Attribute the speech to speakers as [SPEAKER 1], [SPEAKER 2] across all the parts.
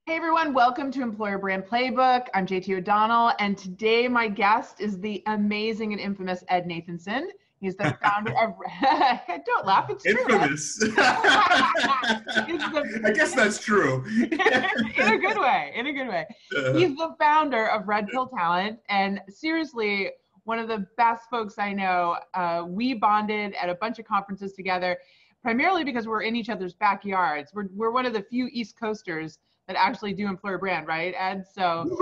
[SPEAKER 1] Hey everyone, welcome to Employer Brand Playbook. I'm JT O'Donnell, and today my guest is the amazing and infamous Ed Nathanson. He's the founder of, don't laugh, it's true.
[SPEAKER 2] Infamous. I guess that's true.
[SPEAKER 1] In a good way, in a good way. He's the founder of Red Pill Talent, and seriously, one of the best folks I know. We bonded at a bunch of conferences together, primarily because we're in each other's backyards. We're one of the few East Coasters that actually do employer brand, right, Ed? So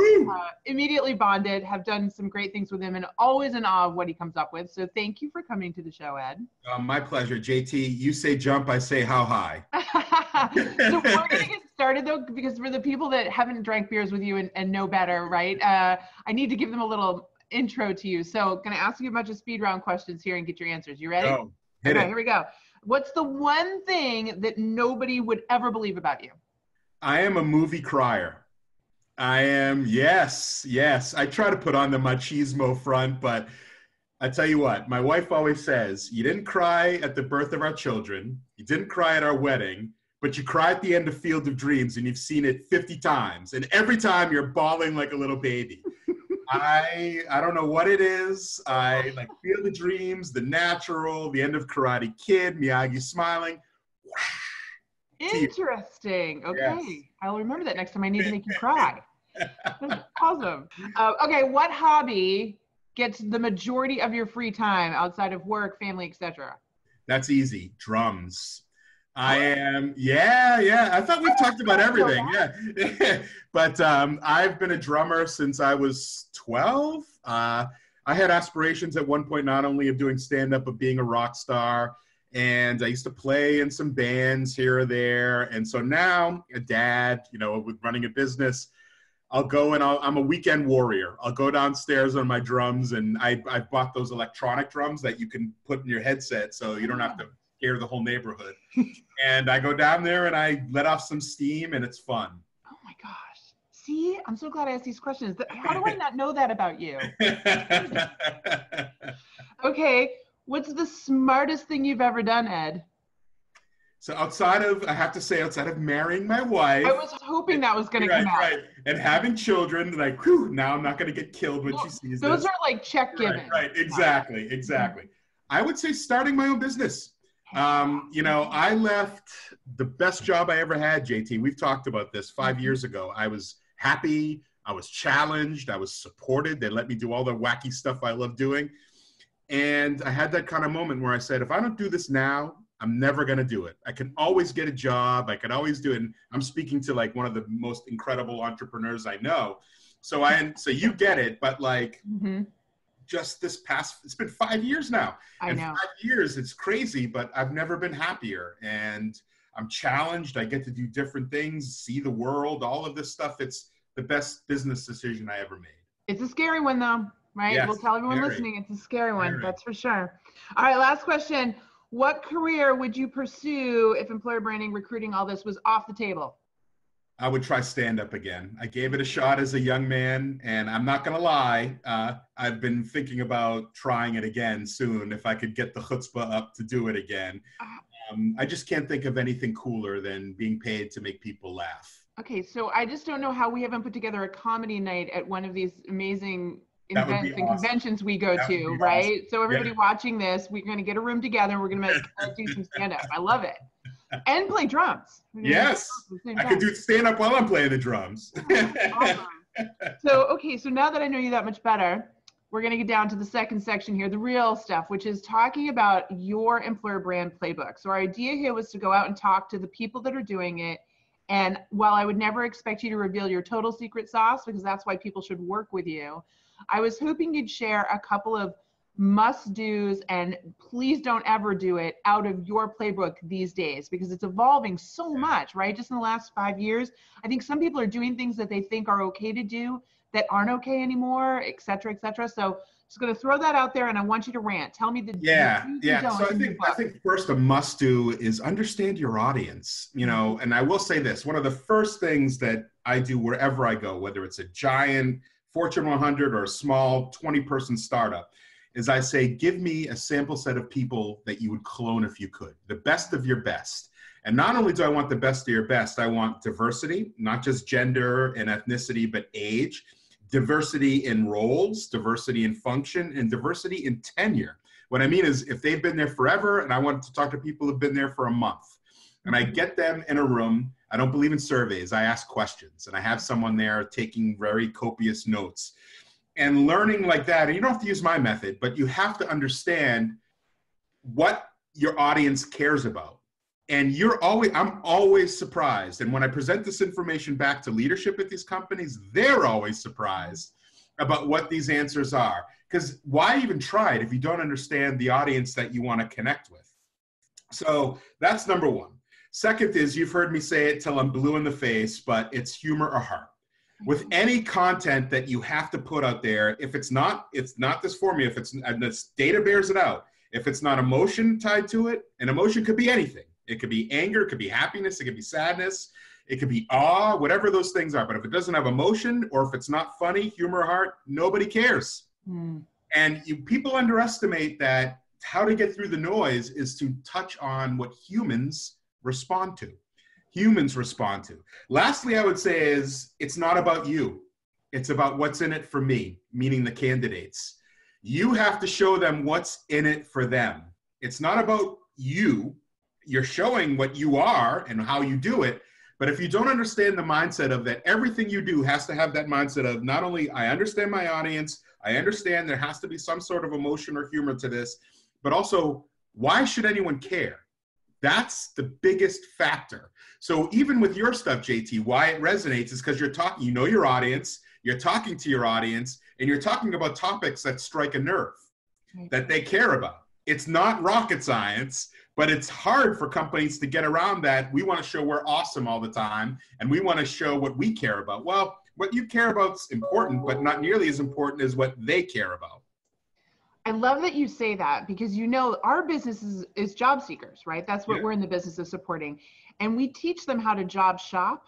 [SPEAKER 1] immediately bonded, have done some great things with him, and always in awe of what he comes up with. So thank you for coming to the show, Ed.
[SPEAKER 2] My pleasure, JT. You say jump, I say how high.
[SPEAKER 1] So we're going to get started, though, because for the people that haven't drank beers with you and know better, right, I need to give them a little intro to you. So going to ask you a bunch of speed round questions here and get your answers. You ready?
[SPEAKER 2] Go. Hit it.
[SPEAKER 1] Here we go. What's the one thing that nobody would ever believe about you?
[SPEAKER 2] I am a movie crier. I am, yes. I try to put on the machismo front, but I tell you what, my wife always says, you didn't cry at the birth of our children, you didn't cry at our wedding, but you cry at the end of Field of Dreams, and you've seen it 50 times, and every time you're bawling like a little baby. I don't know what it is. I like Field of Dreams, The Natural, the end of Karate Kid, Miyagi smiling.
[SPEAKER 1] Interesting. Okay.
[SPEAKER 2] Yes.
[SPEAKER 1] I'll remember that next time I need to make you cry. That's awesome. Okay. What hobby gets the majority of your free time outside of work, family, etc.?
[SPEAKER 2] That's easy. Drums. I am, yeah. I thought we've talked about everything. Yeah. But I've been a drummer since I was 12. I had aspirations at one point, not only of doing stand-up, but being a rock star. And I used to play in some bands here or there. And so now, a dad, with running a business, I'll go and I'm a weekend warrior. I'll go downstairs on my drums, and I bought those electronic drums that you can put in your headset so you don't have to scare the whole neighborhood. And I go down there and I let off some steam, and it's fun.
[SPEAKER 1] Oh my gosh. See, I'm so glad I asked these questions. How do I not know that about you? Okay. What's the smartest thing you've ever done, Ed?
[SPEAKER 2] So outside of marrying my wife.
[SPEAKER 1] I was hoping that was going to come out.
[SPEAKER 2] Right. And having children, like, now I'm not going to get killed when she sees
[SPEAKER 1] those
[SPEAKER 2] this.
[SPEAKER 1] Are like check giving.
[SPEAKER 2] Right. Exactly. I would say starting my own business. I left the best job I ever had, JT. We've talked about this 5 years ago. I was happy. I was challenged. I was supported. They let me do all the wacky stuff I love doing. And I had that kind of moment where I said, if I don't do this now, I'm never going to do it. I can always get a job. I can always do it. And I'm speaking to like one of the most incredible entrepreneurs I know. So you get it. But like just it's been 5 years now.
[SPEAKER 1] I know.
[SPEAKER 2] 5 years, it's crazy, but I've never been happier. And I'm challenged. I get to do different things, see the world, all of this stuff. It's the best business decision I ever made.
[SPEAKER 1] It's a scary one though. Right?
[SPEAKER 2] Yes,
[SPEAKER 1] we'll tell everyone listening, it's a scary one, that's for sure. All right, last question. What career would you pursue if employer branding, recruiting, all this was off the table?
[SPEAKER 2] I would try stand-up again. I gave it a shot as a young man, and I'm not going to lie, I've been thinking about trying it again soon if I could get the chutzpah up to do it again. I just can't think of anything cooler than being paid to make people laugh.
[SPEAKER 1] Okay, so I just don't know how we haven't put together a comedy night at one of these amazing events and conventions we go to, right? Awesome. So everybody watching this, we're going to get a room together. We're going to do some stand-up. I love it. And play drums.
[SPEAKER 2] Yes. I could do stand-up while I'm playing the drums.
[SPEAKER 1] Awesome. So now that I know you that much better, we're going to get down to the second section here, the real stuff, which is talking about your employer brand playbook. So our idea here was to go out and talk to the people that are doing it. And while I would never expect you to reveal your total secret sauce, because that's why people should work with you, I was hoping you'd share a couple of must-dos and please don't ever do it out of your playbook these days, because it's evolving so much, right? Just in the last 5 years, I think some people are doing things that they think are okay to do that aren't okay anymore, et cetera, et cetera. So just going to throw that out there, and I want you to rant. Tell me the
[SPEAKER 2] So I think first a must-do is understand your audience, and I will say this, one of the first things that I do wherever I go, whether it's a giant Fortune 100 or a small 20-person startup, is I say, give me a sample set of people that you would clone if you could, the best of your best. And not only do I want the best of your best, I want diversity, not just gender and ethnicity, but age, diversity in roles, diversity in function, and diversity in tenure. What I mean is if they've been there forever, and I want to talk to people who've been there for a month, and I get them in a room. I don't believe in surveys. I ask questions, and I have someone there taking very copious notes and learning like that. And you don't have to use my method, but you have to understand what your audience cares about. And I'm always surprised. And when I present this information back to leadership at these companies, they're always surprised about what these answers are. Because why even try it if you don't understand the audience that you want to connect with? So that's number one. Second is, you've heard me say it till I'm blue in the face, but it's humor or heart. With any content that you have to put out there, if it's not this formula, and this data bears it out, if it's not emotion tied to it, and emotion could be anything. It could be anger, it could be happiness, it could be sadness, it could be awe, whatever those things are. But if it doesn't have emotion, or if it's not funny, humor or heart, nobody cares. And people underestimate that how to get through the noise is to touch on what humans respond to. Lastly, I would say is it's not about you. It's about what's in it for me, meaning the candidates. You have to show them what's in it for them. It's not about you. You're showing what you are and how you do it. But if you don't understand the mindset of that, everything you do has to have that mindset of not only I understand my audience, I understand there has to be some sort of emotion or humor to this, but also why should anyone care? That's the biggest factor. So even with your stuff, JT, why it resonates is because you're talking, you know your audience, you're talking to your audience, and you're talking about topics that strike a nerve, that they care about. It's not rocket science, but it's hard for companies to get around that. We want to show we're awesome all the time, and we want to show what we care about. Well, what you care about is important, but not nearly as important as what they care about.
[SPEAKER 1] I love that you say that, because you know our business is job seekers, right? That's what we're in the business of supporting. And we teach them how to job shop,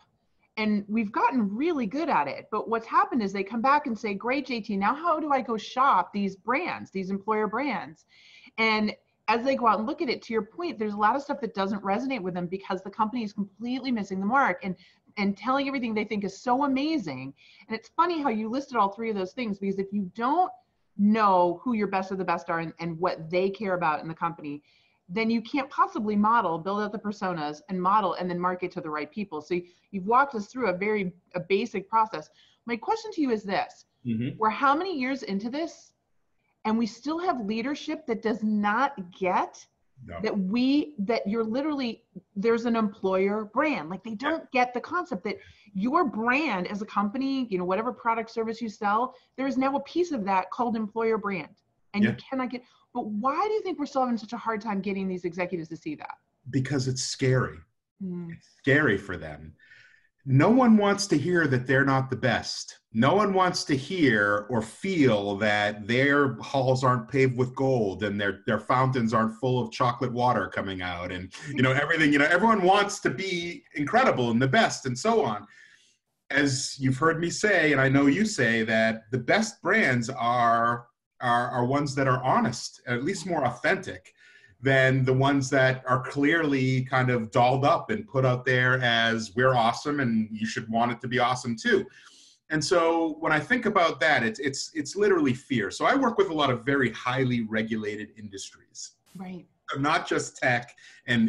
[SPEAKER 1] and we've gotten really good at it. But what's happened is they come back and say, great, JT, now how do I go shop these brands, these employer brands? And as they go out and look at it, to your point, there's a lot of stuff that doesn't resonate with them because the company is completely missing the mark and telling everything they think is so amazing. And it's funny how you listed all three of those things, because if you don't know who your best of the best are and what they care about in the company, then you can't possibly build out the personas and model and then market to the right people. So you've walked us through a basic process. My question to you is this, we're how many years into this and we still have leadership that does not get that you're literally, there's an employer brand. Like they don't get the concept that your brand as a company, you know, whatever product service you sell, there is now a piece of that called employer brand. And you cannot get, but why do you think we're still having such a hard time getting these executives to see that?
[SPEAKER 2] Because it's scary. It's scary for them. No one wants to hear that they're not the best. No one wants to hear or feel that their halls aren't paved with gold and their fountains aren't full of chocolate water coming out and, you know, everything, you know, everyone wants to be incredible and the best and so on. As you've heard me say, and I know you say, that the best brands are ones that are honest, at least more authentic than the ones that are clearly kind of dolled up and put out there as we're awesome and you should want it to be awesome too. And so when I think about that, it's literally fear. So I work with a lot of very highly regulated industries.
[SPEAKER 1] Right.
[SPEAKER 2] Not just tech,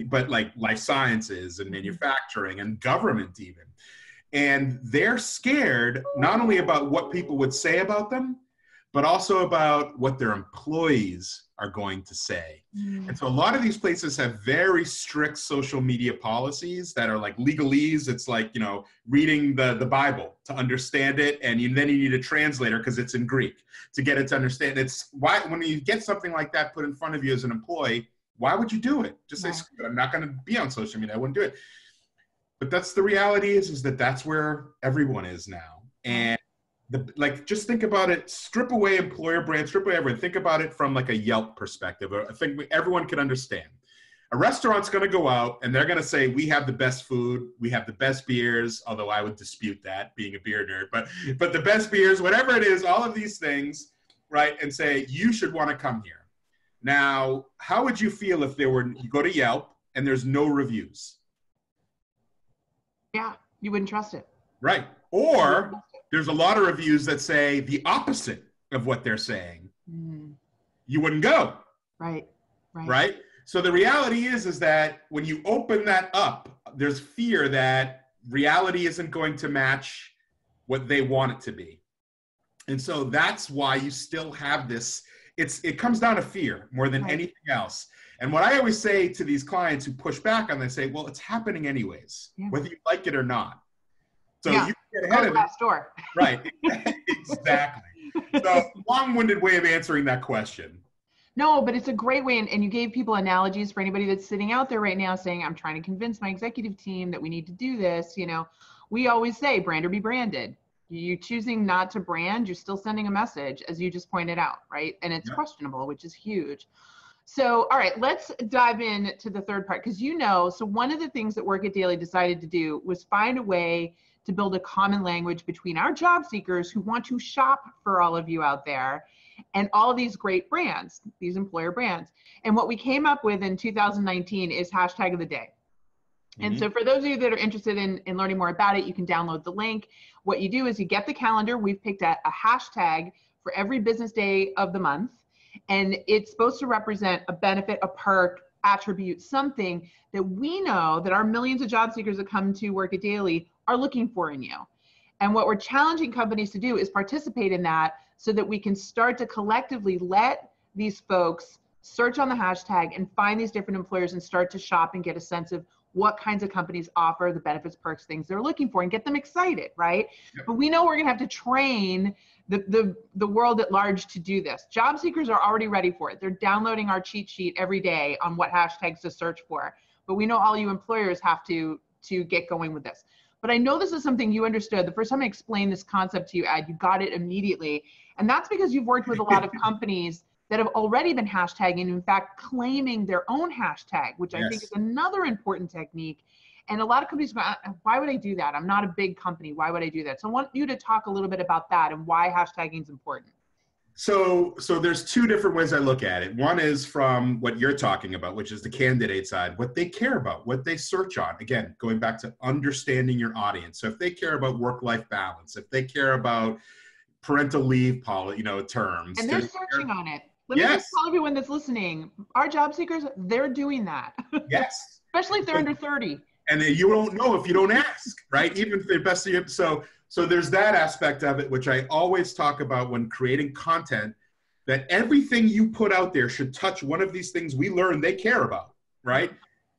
[SPEAKER 2] but like life sciences and manufacturing and government even. And they're scared not only about what people would say about them, but also about what their employees are going to say. And so a lot of these places have very strict social media policies that are like legalese. It's like, you know, reading the Bible to understand it. And then you need a translator because it's in Greek to get it to understand. It's why when you get something like that put in front of you as an employee, why would you do it? Just say, screw it, I'm not going to be on social media. I wouldn't do it. But that's the reality is that that's where everyone is now. And just think about it, strip away employer brand, strip away everything. Think about it from like a Yelp perspective. I think everyone can understand. A restaurant's going to go out and they're going to say, we have the best food, we have the best beers, although I would dispute that being a beer nerd, but the best beers, whatever it is, all of these things, right? And say, you should want to come here. Now, how would you feel if you go to Yelp and there's no reviews?
[SPEAKER 1] Yeah, you wouldn't trust it.
[SPEAKER 2] Right. Or there's a lot of reviews that say the opposite of what they're saying. You wouldn't go.
[SPEAKER 1] Right.
[SPEAKER 2] Right. So the reality is that when you open that up, there's fear that reality isn't going to match what they want it to be. And so that's why you still have this. It comes down to fear more than anything else. And what I always say to these clients who push back on, they say, well, it's happening anyways, whether you like it or not. So you can get ahead of it.
[SPEAKER 1] Door.
[SPEAKER 2] Right. Exactly. So long-winded way of answering that question.
[SPEAKER 1] No, but it's a great way. And you gave people analogies for anybody that's sitting out there right now saying, I'm trying to convince my executive team that we need to do this. You know, we always say brand or be branded. You choosing not to brand, you're still sending a message, as you just pointed out, right? And it's questionable, which is huge. So, all right, let's dive in to the third part, because so one of the things that Work It Daily decided to do was find a way to build a common language between our job seekers who want to shop for all of you out there and all of these great brands, these employer brands. And what we came up with in 2019 is hashtag of the day. And so for those of you that are interested in learning more about it, you can download the link. What you do is you get the calendar. We've picked a hashtag for every business day of the month. And it's supposed to represent a benefit, a perk, attribute, something that we know that our millions of job seekers that come to Work It Daily are looking for in you. And what we're challenging companies to do is participate in that so that we can start to collectively let these folks search on the hashtag and find these different employers and start to shop and get a sense of what kinds of companies offer the benefits, perks, things they're looking for and get them excited, right? But we know we're gonna have to train the world at large to do this. Job seekers are already ready for it. They're downloading our cheat sheet every day on what hashtags to search for. But we know all you employers have to get going with this. But I know this is something you understood. The first time I explained this concept to you, Ed, you got it immediately. And that's because you've worked with a lot of companies that have already been hashtagging, in fact, claiming their own hashtag, which I think is another important technique. And a lot of companies go, why would I do that? I'm not a big company. Why would I do that? So I want you to talk a little bit about that and why hashtagging is important.
[SPEAKER 2] So there's two different ways I look at it. One is from what you're talking about, which is the candidate side, what they care about, what they search on. Again, going back to understanding your audience. So if they care about work-life balance, if they care about parental leave policy, terms.
[SPEAKER 1] And they're searching on it. Let me just tell everyone that's listening, our job seekers, they're doing that.
[SPEAKER 2] Yes.
[SPEAKER 1] Especially if they're under 30.
[SPEAKER 2] And you don't know if you don't ask, right? Even if they're best of you. So there's that aspect of it, which I always talk about when creating content, that everything you put out there should touch one of these things we learn they care about, right?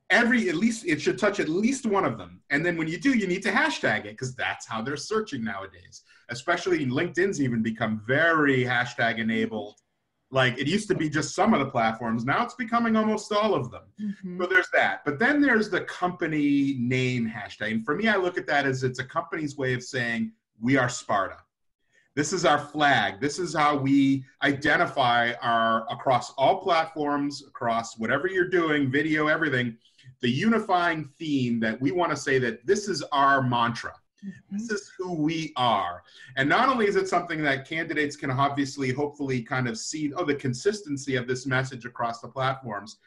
[SPEAKER 2] It should touch at least one of them. And then when you do, you need to hashtag it because that's how they're searching nowadays. Especially LinkedIn's even become very hashtag enabled. Like it used to be just some of the platforms. Now it's becoming almost all of them. So there's that. But then there's the company name hashtag. And for me, I look at that as it's a company's way of saying, we are Sparta. This is our flag. This is how we identify across all platforms, across whatever you're doing, video, everything, the unifying theme that we want to say that this is our mantra. This is who we are. And not only is it something that candidates can obviously, hopefully kind of see, the consistency of this message across the platforms,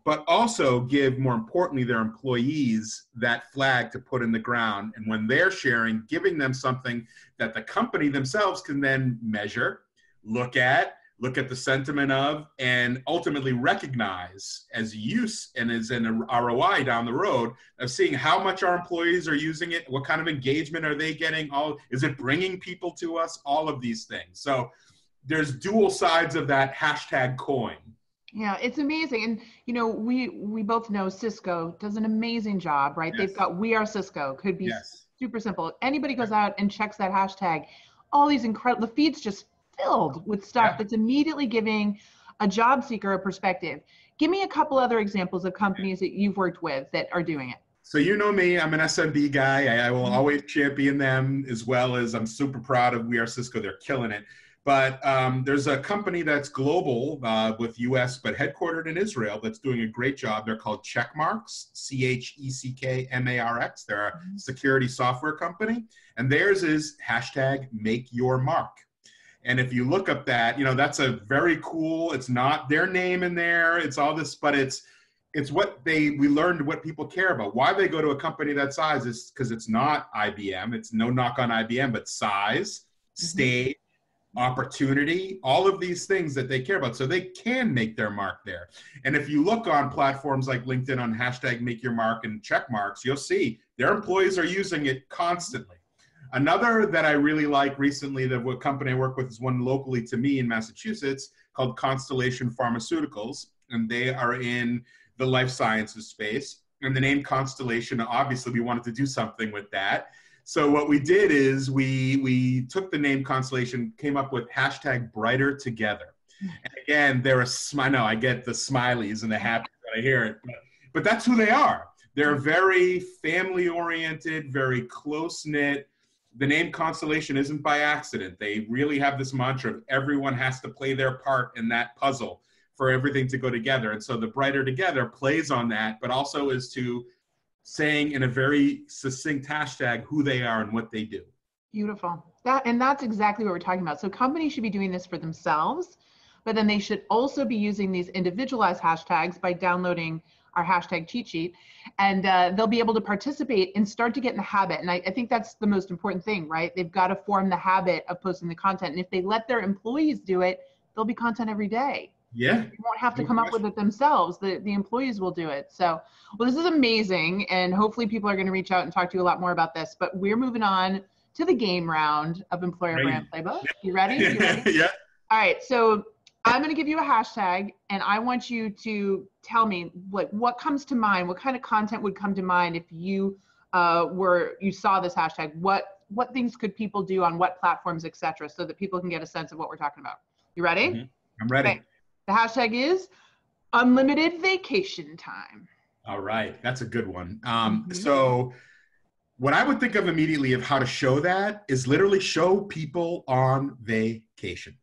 [SPEAKER 2] but also give, more importantly, their employees that flag to put in the ground. And when they're sharing, giving them something that the company themselves can then measure, look at the sentiment of, and ultimately recognize as use and as an ROI down the road of seeing how much our employees are using it, what kind of engagement are they getting, is it bringing people to us, all of these things. So there's dual sides of that hashtag coin.
[SPEAKER 1] Yeah, it's amazing. And, we both know Cisco does an amazing job, right? They've got We Are Cisco, could be super simple. Anybody goes out and checks that hashtag, all these incredible, the feed's just filled with stuff that's immediately giving a job seeker a perspective. Give me a couple other examples of companies that you've worked with that are doing it.
[SPEAKER 2] So you know me, I'm an SMB guy. I will always champion them, as well as I'm super proud of We Are Cisco. They're killing it. But there's a company that's global with US, but headquartered in Israel, that's doing a great job. They're called Checkmarx, CHECKMARX. They're a security software company. And theirs is hashtag make your mark. And if you look up that, that's a very cool, it's not their name in there, it's all this, but it's it's what we learned what people care about. Why they go to a company that size is because it's not IBM. It's no knock on IBM, but size, stage, opportunity, all of these things that they care about. So they can make their mark there. And if you look on platforms like LinkedIn on hashtag make your mark and check marks, you'll see their employees are using it constantly. Another that I really like recently, that what company I work with is one locally to me in Massachusetts called Constellation Pharmaceuticals. And they are in the life sciences space. And the name Constellation, obviously we wanted to do something with that. So what we did is we took the name Constellation, came up with hashtag brighter together. And again, I know I get the smileys and the happy when I hear it, but that's who they are. They're very family oriented, very close knit. The name Constellation isn't by accident. They really have this mantra of everyone has to play their part in that puzzle for everything to go together. And so the brighter together plays on that, but also is to saying in a very succinct hashtag who they are and what they do.
[SPEAKER 1] Beautiful. That's exactly what we're talking about. So companies should be doing this for themselves, but then they should also be using these individualized hashtags by downloading our hashtag cheat sheet, and they'll be able to participate and start to get in the habit. And I think that's the most important thing, right? They've got to form the habit of posting the content. And if they let their employees do it, there'll be content every day.
[SPEAKER 2] Yeah.
[SPEAKER 1] They won't have to come up with it themselves. The employees will do it. So, well, this is amazing. And hopefully people are going to reach out and talk to you a lot more about this. But we're moving on to the game round of Employer Brand Playbook. You ready? You ready?
[SPEAKER 2] Yeah.
[SPEAKER 1] All right. So I'm going to give you a hashtag, and I want you to tell me what comes to mind. What kind of content would come to mind if you saw this hashtag? What things could people do on what platforms, etc., so that people can get a sense of what we're talking about? You ready?
[SPEAKER 2] Mm-hmm. I'm ready.
[SPEAKER 1] Okay. The hashtag is unlimited vacation time.
[SPEAKER 2] All right. That's a good one. So what I would think of immediately of how to show that is literally show people on vacation.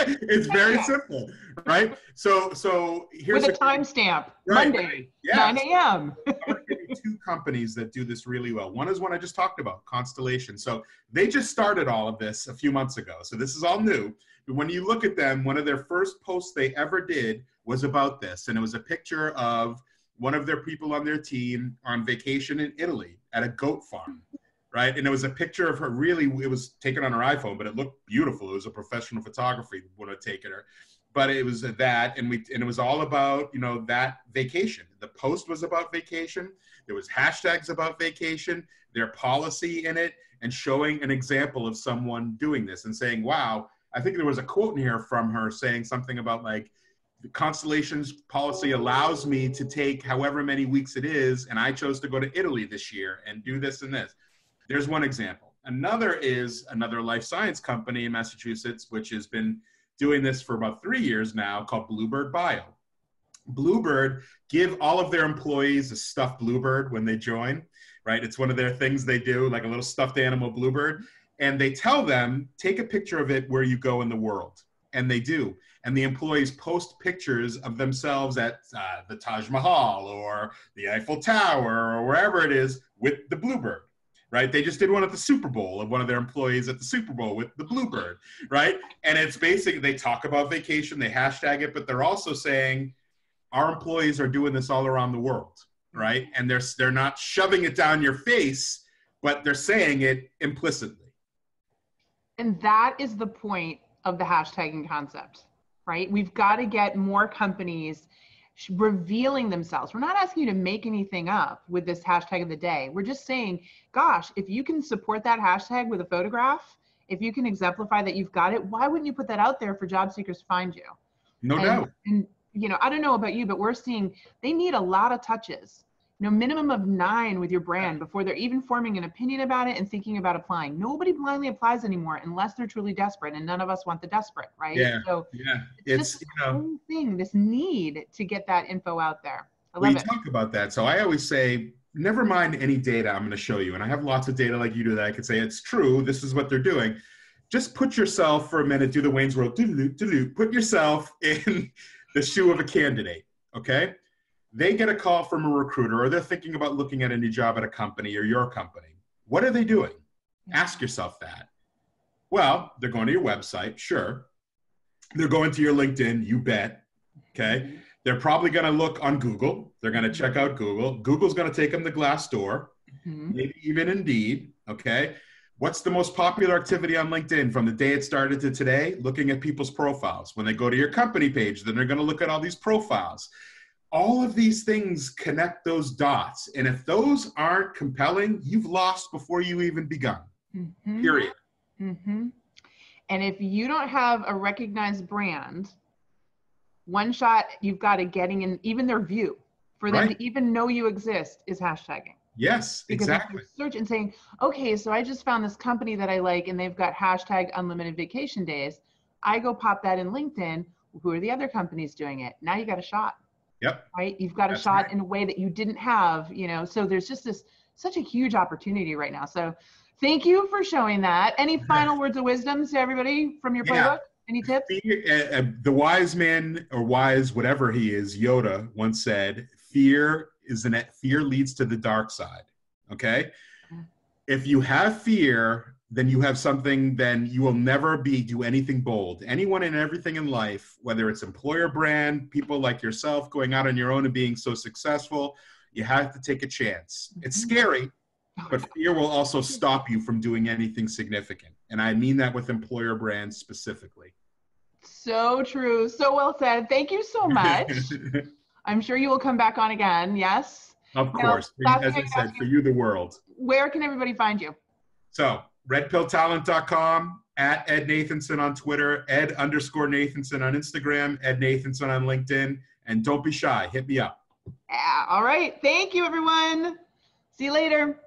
[SPEAKER 2] It's very simple, right? So here's
[SPEAKER 1] with a timestamp.
[SPEAKER 2] Right,
[SPEAKER 1] Monday,
[SPEAKER 2] right. Yeah.
[SPEAKER 1] 9 a.m.
[SPEAKER 2] I'm going to give you two companies that do this really well. One is one I just talked about, Constellation. So they just started all of this a few months ago. So this is all new. But when you look at them, one of their first posts they ever did was about this. And it was a picture of one of their people on their team on vacation in Italy at a goat farm. Right. And it was a picture of her. Really, it was taken on her iPhone, but it looked beautiful. It was a professional photography would have taken her. But it was that, and it was all about, that vacation. The post was about vacation. There was hashtags about vacation, their policy in it, and showing an example of someone doing this and saying, wow, I think there was a quote in here from her saying something about like, the Constellation's policy allows me to take however many weeks it is, and I chose to go to Italy this year and do this and this. There's one example. Another is another life science company in Massachusetts, which has been doing this for about 3 years now, called Bluebird Bio. Bluebird give all of their employees a stuffed bluebird when they join, right? It's one of their things they do, like a little stuffed animal bluebird. And they tell them, take a picture of it where you go in the world. And they do. And the employees post pictures of themselves at the Taj Mahal or the Eiffel Tower or wherever it is with the bluebird. Right? They just did one at the Super Bowl of one of their employees at the Super Bowl with the bluebird, right? And it's basically, they talk about vacation, they hashtag it, but they're also saying our employees are doing this all around the world, right? And they're not shoving it down your face, but they're saying it implicitly.
[SPEAKER 1] And that is the point of the hashtagging concept, right? We've got to get more companies revealing themselves. We're not asking you to make anything up with this hashtag of the day. We're just saying, gosh, if you can support that hashtag with a photograph, if you can exemplify that you've got it, why wouldn't you put that out there for job seekers to find you?
[SPEAKER 2] No doubt.
[SPEAKER 1] And I don't know about you, but we're seeing they need a lot of touches. Minimum of 9 with your brand before they're even forming an opinion about it and thinking about applying. Nobody blindly applies anymore unless they're truly desperate, and none of us want the desperate, right?
[SPEAKER 2] Yeah.
[SPEAKER 1] So
[SPEAKER 2] yeah.
[SPEAKER 1] It's just the whole thing, this need to get that info out there. I love
[SPEAKER 2] we
[SPEAKER 1] it.
[SPEAKER 2] talk about that. So I always say, never mind any data I'm going to show you. And I have lots of data like you do that I could say, it's true, this is what they're doing. Just put yourself for a minute, do the Wayne's World, put yourself in the shoe of a candidate, okay? They get a call from a recruiter, or they're thinking about looking at a new job at a company or your company. What are they doing? Ask yourself that. Well, they're going to your website, sure. They're going to your LinkedIn, you bet, okay? They're probably going to look on Google. They're going to check out Google. Google's going to take them to Glassdoor, maybe even Indeed. Okay. What's the most popular activity on LinkedIn from the day it started to today? Looking at people's profiles. When they go to your company page, then they're going to look at all these profiles. All of these things connect those dots. And if those aren't compelling, you've lost before you even begun. Period.
[SPEAKER 1] And if you don't have a recognized brand, one shot you've got at getting in even their view for them to even know you exist is hashtagging.
[SPEAKER 2] Yes,
[SPEAKER 1] because
[SPEAKER 2] exactly.
[SPEAKER 1] If you search and saying, okay, so I just found this company that I like and they've got hashtag unlimited vacation days. I go pop that in LinkedIn. Who are the other companies doing it? Now you got a shot.
[SPEAKER 2] Yep.
[SPEAKER 1] Right? You've got a shot in a way that you didn't have, you know, so there's just such a huge opportunity right now. So thank you for showing that. Any final words of wisdom to everybody from your playbook? Any tips?
[SPEAKER 2] The wise man, or wise whatever he is, Yoda once said, fear leads to the dark side. Okay? If you have fear, then you have something, then you will never do anything bold. Anyone and everything in life, whether it's employer brand, people like yourself going out on your own and being so successful, you have to take a chance. It's scary, but fear will also stop you from doing anything significant. And I mean that with employer brands specifically.
[SPEAKER 1] So true. So well said. Thank you so much. I'm sure you will come back on again. Yes.
[SPEAKER 2] Of course. As I said, for you, the world.
[SPEAKER 1] Where can everybody find you?
[SPEAKER 2] So redpilltalent.com, at Ed Nathanson on Twitter, Ed_Nathanson on Instagram, Ed Nathanson on LinkedIn. And don't be shy. Hit me up.
[SPEAKER 1] Yeah. All right. Thank you, everyone. See you later.